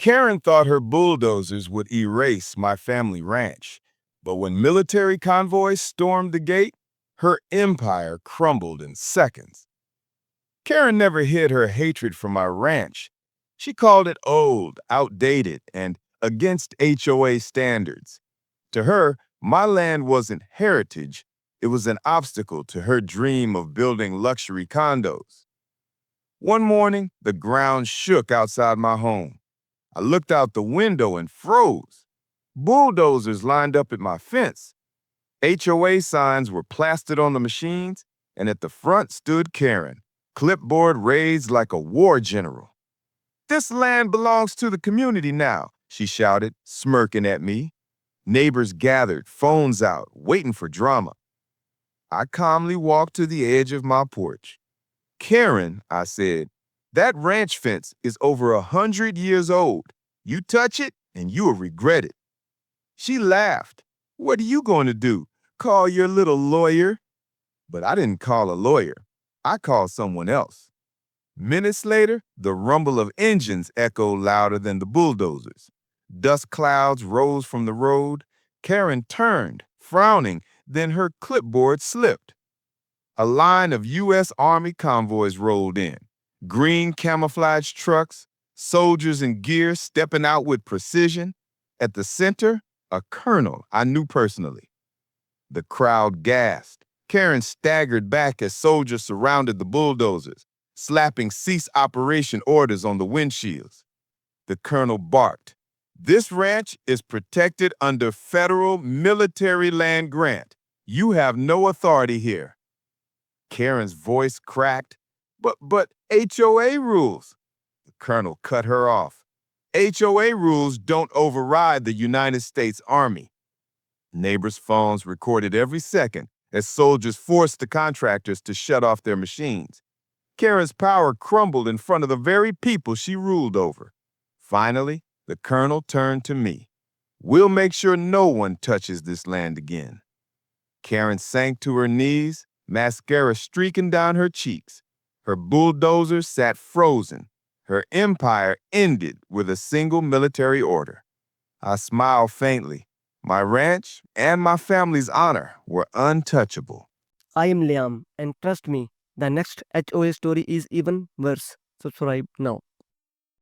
Karen thought her bulldozers would erase my family ranch, but when military convoys stormed the gate, her empire crumbled in seconds. Karen never hid her hatred for my ranch. She called it old, outdated, and against HOA standards. To her, my land wasn't heritage, it was an obstacle to her dream of building luxury condos. One morning, the ground shook outside my home. I looked out the window and froze. Bulldozers lined up at my fence. HOA signs were plastered on the machines, and at the front stood Karen, clipboard raised like a war general. "This land belongs to the community now," she shouted, smirking at me. Neighbors gathered, phones out, waiting for drama. I calmly walked to the edge of my porch. "Karen," I said, "that ranch fence is over 100 years old. You touch it, and you'll regret it." She laughed. "What are you going to do? Call your little lawyer?" But I didn't call a lawyer. I called someone else. Minutes later, the rumble of engines echoed louder than the bulldozers. Dust clouds rose from the road. Karen turned, frowning, then her clipboard slipped. A line of U.S. Army convoys rolled in. Green camouflage trucks, soldiers in gear stepping out with precision. At the center, a colonel I knew personally. The crowd gasped. Karen staggered back as soldiers surrounded the bulldozers, slapping cease operation orders on the windshields. The colonel barked, "This ranch is protected under federal military land grant. You have no authority here." Karen's voice cracked. But HOA rules." The colonel cut her off. "HOA rules don't override the United States Army." Neighbors' phones recorded every second as soldiers forced the contractors to shut off their machines. Karen's power crumbled in front of the very people she ruled over. Finally, the colonel turned to me. "We'll make sure no one touches this land again." Karen sank to her knees, mascara streaking down her cheeks. Her bulldozer sat frozen. Her empire ended with a single military order. I smiled faintly. My ranch and my family's honor were untouchable. I am Liam, and trust me, the next HOA story is even worse. Subscribe now.